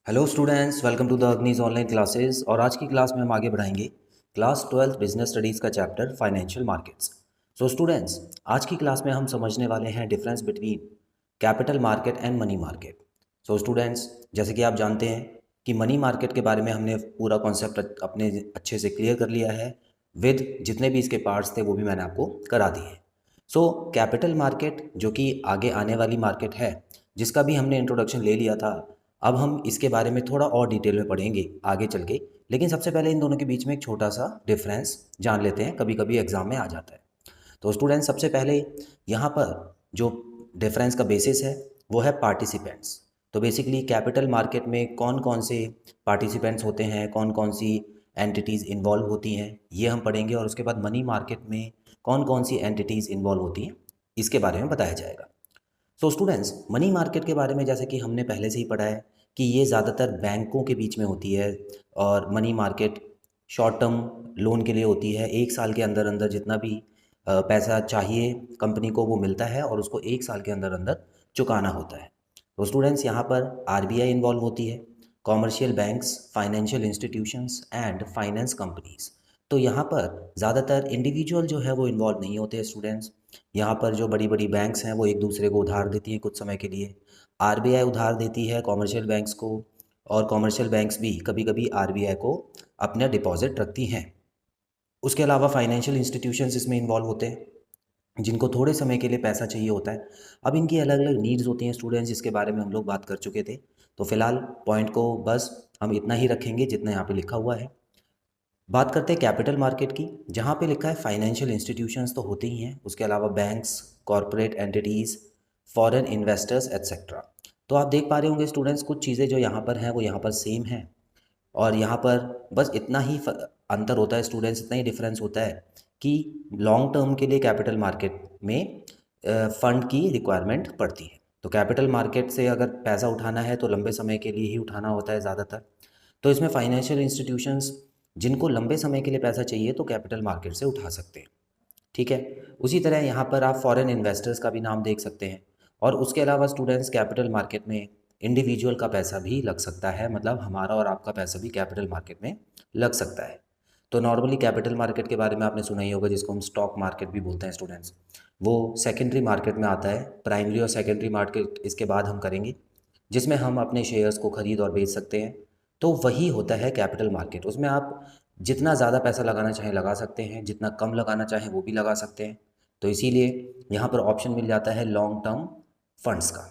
Hello students, welcome to the Agnij online classes. और आज की क्लास में हम आगे बढ़ाएंगे क्लास 12 बिजनेस स्टडीज़ का chapter financial markets. So students, आज की क्लास में हम समझने वाले हैं difference between capital market and money market. So students, जैसे कि आप जानते हैं कि मनी मार्केट के बारे में हमने पूरा कॉन्सेप्ट अपने अच्छे से क्लियर कर लिया है। विद जितने भी इसके पार्ट्स थे वो भी मैंने आपको करा दिए हैं। सो कैपिटल मार्केट जो कि आगे आने वाली मार्केट है, जिसका भी हमने इंट्रोडक्शन ले लिया था, अब हम इसके बारे में थोड़ा और डिटेल में पढ़ेंगे आगे चल के। लेकिन सबसे पहले इन दोनों के बीच में एक छोटा सा डिफरेंस जान लेते हैं, कभी कभी एग्जाम में आ जाता है। तो स्टूडेंट्स, सबसे पहले यहाँ पर जो डिफरेंस का बेसिस है वो है पार्टिसिपेंट्स। तो बेसिकली कैपिटल मार्केट में कौन कौन से पार्टिसिपेंट्स होते हैं, कौन कौन सी एंटिटीज़ इन्वॉल्व होती हैं, ये हम पढ़ेंगे। और उसके बाद मनी मार्केट में कौन कौन सी एंटिटीज़ इन्वॉल्व होती हैं, इसके बारे में बताया जाएगा। सो स्टूडेंट्स, मनी मार्केट के बारे में जैसे कि हमने पहले से ही पढ़ा है कि ये ज़्यादातर बैंकों के बीच में होती है। और money market short term loan के लिए होती है। एक साल के अंदर अंदर जितना भी पैसा चाहिए कंपनी को वो मिलता है और उसको एक साल के अंदर अंदर चुकाना होता है। तो स्टूडेंट्स, यहाँ पर आरबीआई इन्वॉल्व होती है, commercial banks, financial institutions and finance companies. तो यहाँ पर ज़्यादातर इंडिविजुअल जो है वो इन्वॉल्व नहीं होते स्टूडेंट्स। यहाँ पर जो बड़ी बड़ी बैंक्स हैं वो एक दूसरे को उधार देती हैं कुछ समय के लिए। आरबीआई उधार देती है कॉमर्शियल बैंक्स को, और कॉमर्शियल बैंक्स भी कभी कभी आरबीआई को अपना डिपॉजिट रखती हैं। उसके अलावा फाइनेंशियल इंस्टीट्यूशंस इसमें इन्वॉल्व होते हैं, जिनको थोड़े समय के लिए पैसा चाहिए होता है। अब इनकी अलग अलग नीड्स होती हैं स्टूडेंट्स, जिसके बारे में हम लोग बात कर चुके थे। तो फिलहाल पॉइंट को बस हम इतना ही रखेंगे जितना यहाँ पे लिखा हुआ है। बात करते हैं कैपिटल मार्केट की, जहाँ पे लिखा है फाइनेंशियल इंस्टीट्यूशंस तो होते ही हैं, उसके अलावा banks, corporate entities, foreign investors etcetera. तो आप देख पा रहे होंगे स्टूडेंट्स, कुछ चीज़ें जो यहाँ पर हैं वो यहाँ पर सेम हैं। और यहाँ पर बस इतना ही अंतर होता है स्टूडेंट्स, इतना ही डिफरेंस होता है कि लॉन्ग टर्म के लिए कैपिटल मार्केट में फ़ंड की रिक्वायरमेंट पड़ती है। तो कैपिटल मार्केट से अगर पैसा उठाना है तो लंबे समय के लिए ही उठाना होता है ज़्यादातर। तो इसमें फाइनेंशियल इंस्टीट्यूशंस जिनको लंबे समय के लिए पैसा चाहिए तो कैपिटल मार्केट से उठा सकते हैं। ठीक है। उसी तरह यहाँ पर आप फॉरेन इन्वेस्टर्स का भी नाम देख सकते हैं। और उसके अलावा स्टूडेंट्स, कैपिटल मार्केट में इंडिविजुअल का पैसा भी लग सकता है, मतलब हमारा और आपका पैसा भी कैपिटल मार्केट में लग सकता है। तो नॉर्मली कैपिटल मार्केट के बारे में आपने सुना ही होगा, जिसको हम स्टॉक मार्केट भी बोलते हैं स्टूडेंट्स। वो सेकेंडरी मार्केट में आता है। प्राइमरी और सेकेंडरी मार्केट इसके बाद हम करेंगे, जिसमें हम अपने शेयर्स को ख़रीद और बेच सकते हैं। तो वही होता है कैपिटल मार्केट। उसमें आप जितना ज़्यादा पैसा लगाना चाहें लगा सकते हैं, जितना कम लगाना चाहें वो भी लगा सकते हैं। तो इसीलिए यहाँ पर ऑप्शन मिल जाता है लॉन्ग टर्म फंड्स का।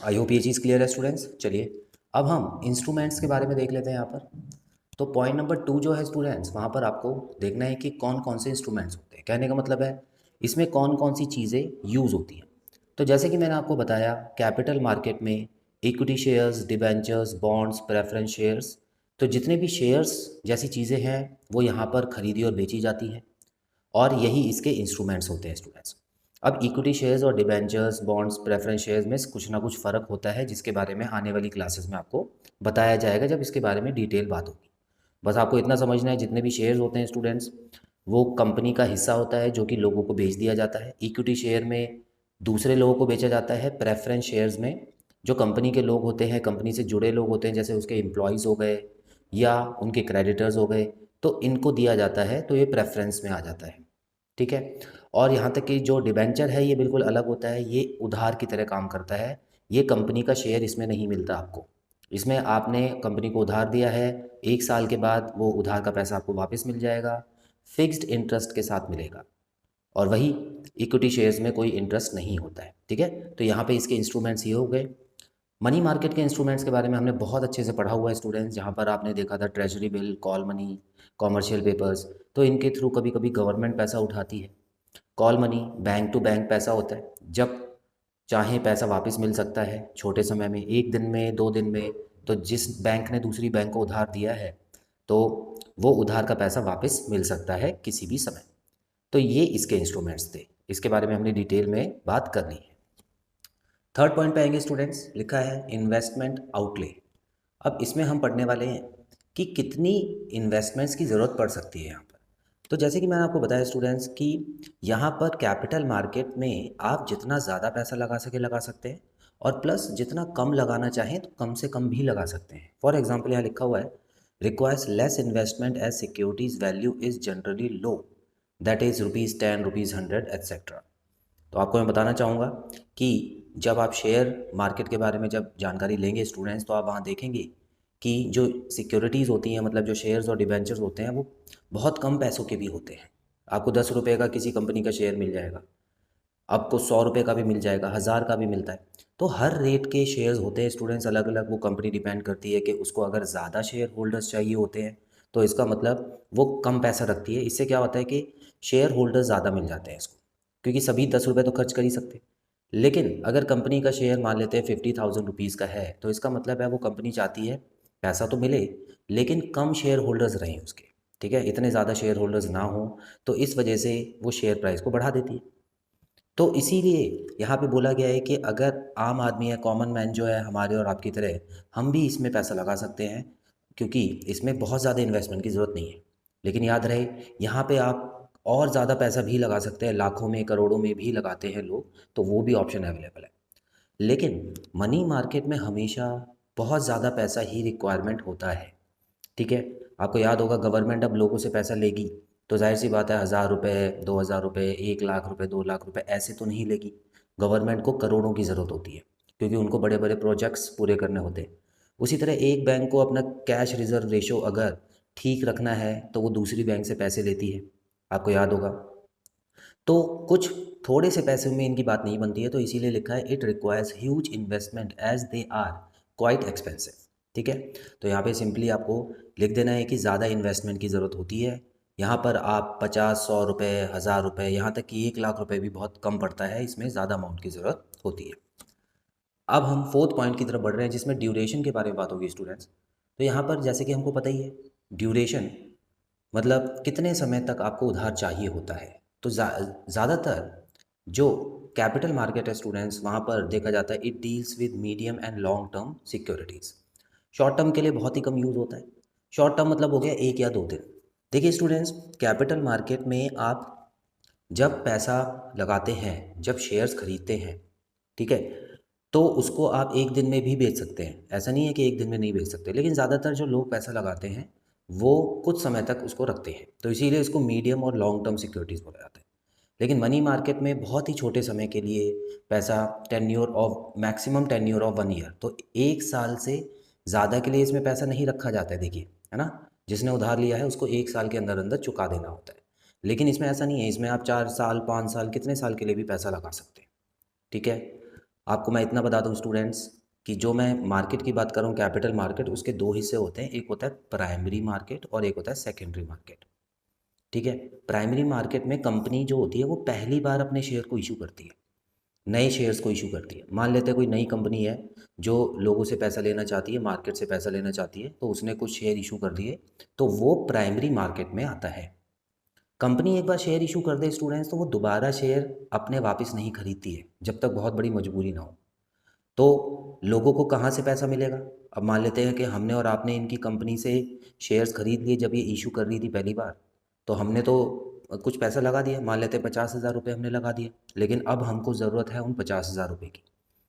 आई होप ये चीज़ क्लियर है स्टूडेंट्स। चलिए अब हम इंस्ट्रूमेंट्स के बारे में देख लेते हैं यहाँ पर। तो पॉइंट नंबर 2 जो है स्टूडेंट्स, वहाँ पर आपको देखना है कि कौन कौन से इंस्ट्रूमेंट्स होते हैं। कहने का मतलब है इसमें कौन कौन सी चीज़ें यूज़ होती हैं। तो जैसे कि मैंने आपको बताया, कैपिटल मार्केट में equity shares, debentures, bonds, preference shares, तो जितने भी शेयर्स जैसी चीज़ें हैं वो यहाँ पर खरीदी और बेची जाती हैं, और यही इसके इंस्ट्रूमेंट्स होते हैं स्टूडेंट्स। अब इक्विटी शेयर्स और डिबेंचर्स, बॉन्ड्स, प्रेफरेंस शेयर्स में कुछ ना कुछ फ़र्क होता है, जिसके बारे में आने वाली क्लासेस में आपको बताया जाएगा जब इसके बारे में डिटेल बात होगी। बस आपको इतना समझना है, जितने भी शेयर्स होते हैं स्टूडेंट्स, वो कंपनी का हिस्सा होता है जो कि लोगों को बेच दिया जाता है। इक्विटी शेयर में दूसरे लोगों को बेचा जाता है। प्रेफरेंस शेयर्स में जो कंपनी के लोग होते हैं, कंपनी से जुड़े लोग होते हैं, जैसे उसके एम्प्लॉयज़ हो गए या उनके क्रेडिटर्स हो गए, तो इनको दिया जाता है। तो ये प्रेफरेंस में आ जाता है। ठीक है। और यहाँ तक कि जो डिबेंचर है ये बिल्कुल अलग होता है, ये उधार की तरह काम करता है। ये कंपनी का शेयर इसमें नहीं मिलता आपको। इसमें आपने कंपनी को उधार दिया है, एक साल के बाद वो उधार का पैसा आपको वापस मिल जाएगा, फिक्स्ड इंटरेस्ट के साथ मिलेगा। और वही इक्विटी शेयर्स में कोई इंटरेस्ट नहीं होता है। ठीक है। तो यहाँ पे इसके इंस्ट्रूमेंट्स ये हो गए। मनी मार्केट के इंस्ट्रूमेंट्स के बारे में हमने बहुत अच्छे से पढ़ा हुआ है स्टूडेंट्स, जहाँ पर आपने देखा था treasury bill, call money, commercial papers. तो इनके थ्रू कभी कभी गवर्नमेंट पैसा उठाती है। Call money bank to bank पैसा होता है, जब चाहे पैसा वापस मिल सकता है छोटे समय में, एक दिन में, 2 दिन में। तो जिस बैंक ने दूसरी बैंक को उधार दिया है तो वो उधार का पैसा वापस मिल सकता है किसी भी समय। तो ये इसके इंस्ट्रूमेंट्स थे, इसके बारे में हमने डिटेल में बात करनी है। थर्ड पॉइंट पे आएंगे स्टूडेंट्स, लिखा है इन्वेस्टमेंट आउटले। अब इसमें हम पढ़ने वाले हैं कि कितनी इन्वेस्टमेंट्स की ज़रूरत पड़ सकती है यहाँ पर। तो जैसे कि मैंने आपको बताया स्टूडेंट्स कि यहाँ पर कैपिटल मार्केट में आप जितना ज़्यादा पैसा लगा सके लगा सकते हैं, और प्लस जितना कम लगाना चाहें तो कम से कम भी लगा सकते हैं। फॉर एग्जाम्पल यहाँ लिखा हुआ है requires less investment as securities value is generally low, that is ₹10, ₹100 etcetera. तो आपको मैं बताना चाहूँगा कि जब आप शेयर मार्केट के बारे में जब जानकारी लेंगे स्टूडेंट्स, तो आप वहाँ देखेंगे कि जो सिक्योरिटीज़ होती हैं, मतलब जो शेयर्स और डिबेंचर्स होते हैं, वो बहुत कम पैसों के भी होते हैं। आपको ₹10 का किसी कंपनी का शेयर मिल जाएगा, आपको ₹100 का भी मिल जाएगा, 1000 का भी मिलता है। तो हर रेट के शेयर्स होते हैं स्टूडेंट्स, अलग अलग। वो कंपनी डिपेंड करती है कि उसको अगर ज़्यादा शेयर होल्डर्स चाहिए होते हैं तो इसका मतलब वो कम पैसा रखती है। इससे क्या होता है कि शेयर होल्डर्स ज़्यादा मिल जाते हैं इसको, क्योंकि सभी ₹10 तो खर्च कर ही सकते हैं। लेकिन अगर कंपनी का शेयर मान लेते हैं ₹50,000 का है, तो इसका मतलब है वो कंपनी चाहती है पैसा तो मिले लेकिन कम शेयर होल्डर्स रहें उसके, ठीक है, इतने ज़्यादा शेयर होल्डर्स ना हो, तो इस वजह से वो शेयर प्राइस को बढ़ा देती है। तो इसीलिए यहाँ पे बोला गया है कि अगर आम आदमी है, कॉमन मैन जो है हमारे और आपकी तरह, हम भी इसमें पैसा लगा सकते हैं, क्योंकि इसमें बहुत ज़्यादा इन्वेस्टमेंट की ज़रूरत नहीं है। लेकिन याद रहे, यहाँ पे आप और ज़्यादा पैसा भी लगा सकते हैं, लाखों में करोड़ों में भी लगाते हैं लोग, तो वो भी ऑप्शन अवेलेबल है। लेकिन मनी मार्केट में हमेशा बहुत ज़्यादा पैसा ही रिक्वायरमेंट होता है, ठीक है। आपको याद होगा गवर्नमेंट अब लोगों से पैसा लेगी तो जाहिर सी बात है ₹1000, ₹2000, ₹1,00,000, ₹2,00,000 ऐसे तो नहीं लेगी। गवर्नमेंट को करोड़ों की ज़रूरत होती है, क्योंकि उनको बड़े बड़े प्रोजेक्ट्स पूरे करने होते हैं। उसी तरह एक बैंक को अपना कैश रिजर्व रेशो अगर ठीक रखना है तो वो दूसरी बैंक से पैसे लेती है, आपको याद होगा। तो कुछ थोड़े से पैसे में इनकी बात नहीं बनती है, तो इसीलिए लिखा है it requires huge investment as they are quite expensive, ठीक है। तो यहाँ पे सिंपली आपको लिख देना है कि ज़्यादा इन्वेस्टमेंट की ज़रूरत होती है। यहाँ पर आप 50, ₹100, ₹1000, यहाँ तक कि ₹1,00,000 भी बहुत कम पड़ता है, इसमें ज़्यादा अमाउंट की ज़रूरत होती है। अब हम फोर्थ पॉइंट की तरफ बढ़ रहे हैं, जिसमें ड्यूरेशन के बारे में बात होगी स्टूडेंट्स। तो यहाँ पर जैसे कि हमको पता ही है, ड्यूरेशन मतलब कितने समय तक आपको उधार चाहिए होता है। तो ज़्यादातर जो कैपिटल मार्केट है स्टूडेंट्स, वहाँ पर देखा जाता है it deals with medium and long term securities. Short term के लिए बहुत ही कम यूज़ होता है। शॉर्ट टर्म मतलब हो गया 1 या 2 दिन। देखिए स्टूडेंट्स, कैपिटल मार्केट में आप जब पैसा लगाते हैं, जब शेयर्स खरीदते हैं, ठीक है, तो उसको आप एक दिन में भी बेच सकते हैं। ऐसा नहीं है कि एक दिन में नहीं बेच सकते, लेकिन ज़्यादातर जो लोग पैसा लगाते हैं वो कुछ समय तक उसको रखते हैं, तो इसीलिए इसको मीडियम और लॉन्ग टर्म सिक्योरिटीज़ बोला जाता है। लेकिन मनी मार्केट में बहुत ही छोटे समय के लिए पैसा, tenure of maximum tenure of 1 year, तो 1 साल से ज़्यादा के लिए इसमें पैसा नहीं रखा जाता है, देखिए, है ना। जिसने उधार लिया है उसको 1 साल के अंदर अंदर चुका देना होता है। लेकिन इसमें ऐसा नहीं है, इसमें आप 4 साल, 5 साल, कितने साल के लिए भी पैसा लगा सकते हैं, ठीक है। आपको मैं इतना बता दूं स्टूडेंट्स कि जो मैं मार्केट की बात कर रहा हूँ, कैपिटल मार्केट, उसके 2 हिस्से होते हैं, एक होता है प्राइमरी मार्केट और एक होता है सेकेंडरी मार्केट, ठीक है। प्राइमरी मार्केट में कंपनी जो होती है वो पहली बार अपने शेयर को इशू करती है, नए शेयर्स को इशू करती है। मान लेते हैं कोई नई कंपनी है जो लोगों से पैसा लेना चाहती है, मार्केट से पैसा लेना चाहती है, तो उसने कुछ शेयर इशू कर दिए, तो वो प्राइमरी मार्केट में आता है। कंपनी एक बार शेयर इशू कर दे स्टूडेंट्स, तो वो दोबारा शेयर अपने वापस नहीं खरीदती है जब तक बहुत बड़ी मजबूरी ना हो। तो लोगों को कहाँ से पैसा मिलेगा? अब मान लेते हैं कि हमने और आपने इनकी कंपनी से शेयर्स खरीद लिए जब ये इशू कर रही थी पहली बार, तो हमने तो कुछ पैसा लगा दिया, मान लेते हैं ₹50,000 हमने लगा दिया, लेकिन अब हमको ज़रूरत है उन ₹50,000 की,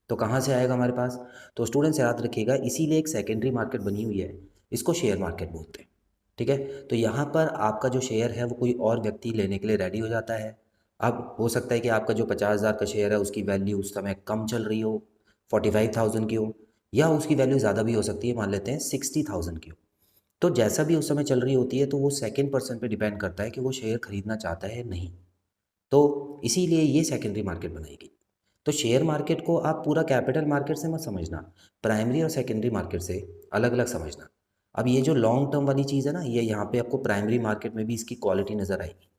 तो कहाँ से आएगा हमारे पास? तो स्टूडेंट्स याद रखिएगा, इसीलिए एक सेकेंडरी मार्केट बनी हुई है, इसको शेयर मार्केट बोलते हैं, ठीक है। तो यहाँ पर आपका जो शेयर है वो कोई और व्यक्ति लेने के लिए रेडी हो जाता है। अब हो सकता है कि आपका जो 50,000 का शेयर है उसकी वैल्यू उस समय कम चल रही हो, 45,000 की हो, या उसकी वैल्यू ज़्यादा भी हो सकती है, मान लेते हैं 60,000 की हो। तो जैसा भी उस समय चल रही होती है, तो वो सेकंड पर्सन पे डिपेंड करता है कि वो शेयर खरीदना चाहता है या नहीं। तो इसीलिए ये सेकेंडरी मार्केट बनाई गई। तो शेयर मार्केट को आप पूरा कैपिटल मार्केट से मत समझना, प्राइमरी और सेकेंडरी मार्केट से अलग अलग समझना। अब ये जो लॉन्ग टर्म वाली चीज़ है ना, ये यहाँ पे आपको प्राइमरी मार्केट में भी इसकी क्वालिटी नज़र आएगी,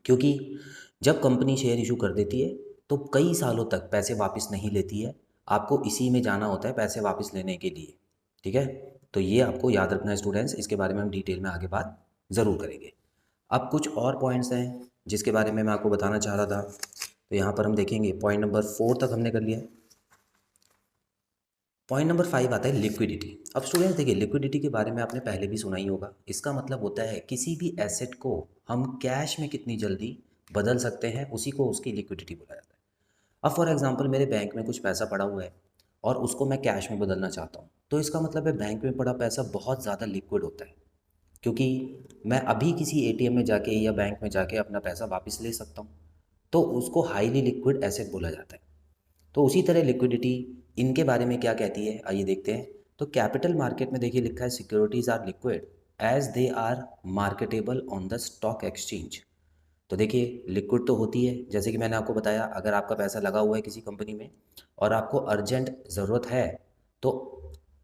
क्योंकि जब कंपनी शेयर इशू कर देती है तो कई सालों तक पैसे वापस नहीं लेती है, आपको इसी में जाना होता है पैसे वापस लेने के लिए, ठीक है। तो ये आपको याद रखना है स्टूडेंट्स, इसके बारे में हम डिटेल में आगे बात ज़रूर करेंगे। अब कुछ और पॉइंट्स हैं जिसके बारे में मैं आपको बताना चाह रहा था, तो यहाँ पर हम देखेंगे पॉइंट नंबर 4 तक हमने कर लिया है। पॉइंट नंबर 5 आता है लिक्विडिटी। अब स्टूडेंट्स देखिए, लिक्विडिटी के बारे में आपने पहले भी सुना ही होगा। इसका मतलब होता है किसी भी एसेट को हम कैश में कितनी जल्दी बदल सकते हैं, उसी को उसकी लिक्विडिटी बोला जाता है। अब फॉर एग्जांपल मेरे बैंक में कुछ पैसा पड़ा हुआ है, और उसको मैं कैश में बदलना चाहता हूँ, तो इसका मतलब है बैंक में पड़ा पैसा बहुत ज़्यादा लिक्विड होता है, क्योंकि मैं अभी किसी एटीएम में जाके या बैंक में जाके अपना पैसा वापस ले सकता हूँ, तो उसको हाईली लिक्विड एसेट बोला जाता है। तो उसी तरह लिक्विडिटी इनके बारे में क्या कहती है, आइए देखते हैं। तो कैपिटल मार्केट में देखिए लिखा है securities are liquid as they are marketable on the stock exchange. तो देखिए लिक्विड तो होती है, जैसे कि मैंने आपको बताया, अगर आपका पैसा लगा हुआ है किसी कंपनी में और आपको अर्जेंट ज़रूरत है, तो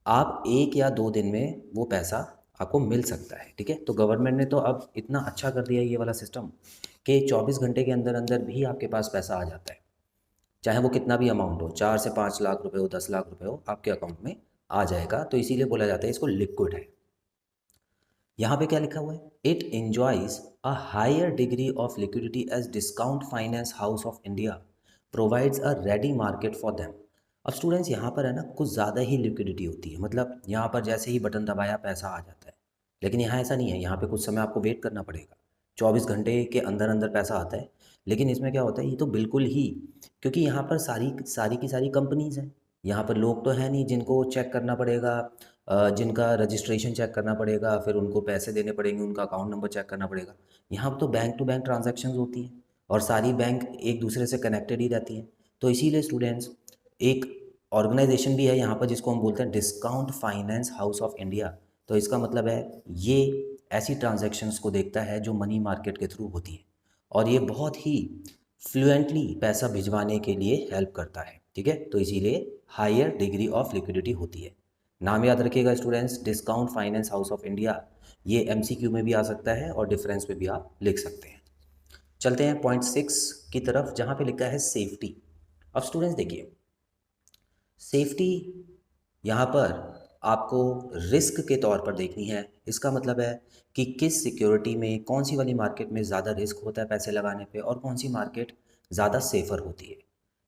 आप 1 या 2 दिन में वो पैसा आपको मिल सकता है। ठीक है, तो गवर्नमेंट ने तो अब इतना अच्छा कर दिया है ये वाला सिस्टम कि 24 घंटे के अंदर अंदर भी आपके पास पैसा आ जाता है, चाहे वो कितना भी अमाउंट हो, 4 से 5 लाख रुपए हो, 10 लाख रुपए हो, आपके अकाउंट में आ जाएगा। तो इसीलिए बोला जाता है इसको लिक्विड है। यहाँ पे क्या लिखा हुआ है, it enjoys a higher degree of liquidity as discount finance house of India provides a ready market for them. अब स्टूडेंट्स यहाँ पर है ना कुछ ज़्यादा ही लिक्विडिटी होती है, मतलब यहाँ पर जैसे ही बटन दबाया पैसा आ जाता है, लेकिन यहाँ ऐसा नहीं है, यहाँ पे कुछ समय आपको वेट करना पड़ेगा। 24 घंटे के अंदर अंदर पैसा आता है, लेकिन इसमें क्या होता है, ये तो बिल्कुल ही, क्योंकि यहाँ पर सारी सारी की सारी कंपनीज़ हैं, यहाँ पर लोग तो हैं नहीं जिनको चेक करना पड़ेगा, जिनका रजिस्ट्रेशन चेक करना पड़ेगा, फिर उनको पैसे देने पड़ेंगे, उनका अकाउंट नंबर चेक करना पड़ेगा। यहाँ पर तो बैंक टू बैंक ट्रांजैक्शंस होती हैं और सारी बैंक एक दूसरे से कनेक्टेड ही रहती हैं। तो इसीलिए स्टूडेंट्स एक ऑर्गेनाइजेशन भी है यहाँ पर जिसको हम बोलते हैं discount finance house of India. तो इसका मतलब है ये ऐसी ट्रांजैक्शंस को देखता है जो मनी मार्केट के थ्रू होती है, और ये बहुत ही फ्लुएंटली पैसा भिजवाने के लिए हेल्प करता है। ठीक है, तो इसीलिए हायर डिग्री ऑफ लिक्विडिटी होती है। नाम याद रखिएगा students, discount finance house of India. ये एमसीक्यू में भी आ सकता है और डिफरेंस में भी आप लिख सकते हैं। चलते हैं पॉइंट 6 की तरफ, जहाँ पे लिखा है सेफ्टी। अब स्टूडेंट्स देखिए, सेफ्टी यहाँ पर आपको रिस्क के तौर पर देखनी है। इसका मतलब है कि किस सिक्योरिटी में, कौन सी वाली मार्केट में ज़्यादा रिस्क होता है पैसे लगाने पे, और कौन सी मार्केट ज़्यादा सेफ़र होती है।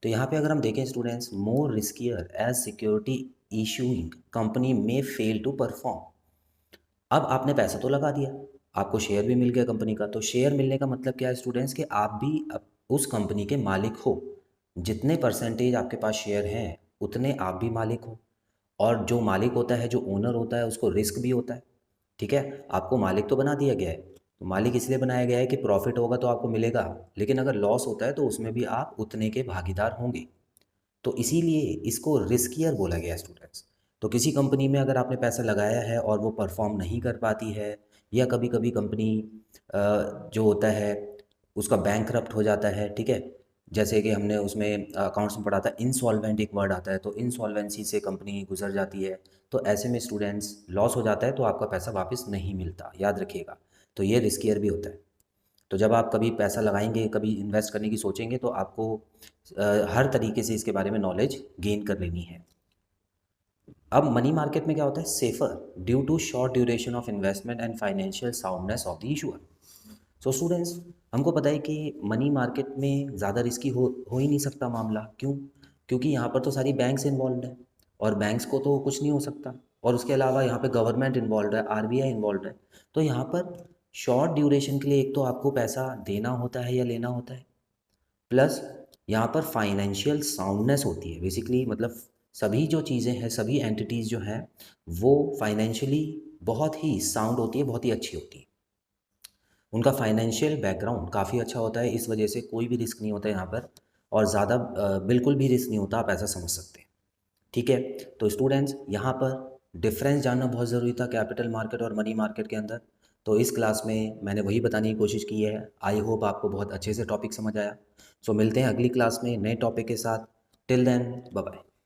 तो यहाँ पे अगर हम देखें students, more riskier as security issuing company में फेल टू परफॉर्म। अब आपने पैसा तो लगा दिया, आपको शेयर भी मिल गया कंपनी का, तो शेयर मिलने का मतलब क्या है स्टूडेंट्स, कि आप भी उस कंपनी के मालिक हो। जितने परसेंटेज आपके पास शेयर हैं उतने आप भी मालिक हो, और जो मालिक होता है, जो ओनर होता है, उसको रिस्क भी होता है। ठीक है, आपको मालिक तो बना दिया गया है, तो मालिक इसलिए बनाया गया है कि प्रॉफिट होगा तो आपको मिलेगा, लेकिन अगर लॉस होता है तो उसमें भी आप उतने के भागीदार होंगे। तो इसीलिए इसको रिस्कियर बोला गया है स्टूडेंट्स। तो किसी कंपनी में अगर आपने पैसा लगाया है और वो परफॉर्म नहीं कर पाती है, या कभी कभी कंपनी जो होता है उसका बैंकरप्ट हो जाता है, ठीक है, जैसे कि हमने उसमें अकाउंट्स में पढ़ा था, इंसॉल्वेंट एक वर्ड आता है, तो इंसॉल्वेंसी से कंपनी गुजर जाती है, तो ऐसे में स्टूडेंट्स लॉस हो जाता है तो आपका पैसा वापस नहीं मिलता, याद रखिएगा। तो ये रिस्कियर भी होता है। तो जब आप कभी पैसा लगाएंगे, कभी इन्वेस्ट करने की सोचेंगे, तो आपको हर तरीके से इसके बारे में नॉलेज गेन कर लेनी है। अब मनी मार्केट में क्या होता है, safer due to short duration of investment and financial soundness of the issuer. So students, हमको पता है कि मनी मार्केट में ज़्यादा रिस्की हो ही नहीं सकता मामला। क्यों? क्योंकि यहाँ पर तो सारी बैंक्स इन्वॉल्व है, और बैंक्स को तो कुछ नहीं हो सकता, और उसके अलावा यहाँ पे गवर्नमेंट इन्वॉल्व है, आरबीआई इन्वॉल्व है। तो यहाँ पर शॉर्ट ड्यूरेशन के लिए एक तो आपको पैसा देना होता है या लेना होता है, प्लस यहाँ पर फाइनेंशियल साउंडनेस होती है। बेसिकली मतलब सभी जो चीज़ें हैं, सभी एंटिटीज़ जो हैं, वो फाइनेंशियली बहुत ही साउंड होती है, बहुत ही अच्छी होती है। उनका फाइनेंशियल बैकग्राउंड काफ़ी अच्छा होता है, इस वजह से कोई भी रिस्क नहीं होता यहाँ पर, और ज़्यादा बिल्कुल भी रिस्क नहीं होता, आप ऐसा समझ सकते हैं। ठीक है, तो स्टूडेंट्स यहाँ पर डिफरेंस जानना बहुत ज़रूरी था कैपिटल मार्केट और मनी मार्केट के अंदर। तो इस क्लास में मैंने वही बताने की कोशिश की है। आई होप आपको बहुत अच्छे से टॉपिक समझ आया। सो मिलते हैं अगली क्लास में नए टॉपिक के साथ। Till then bye bye.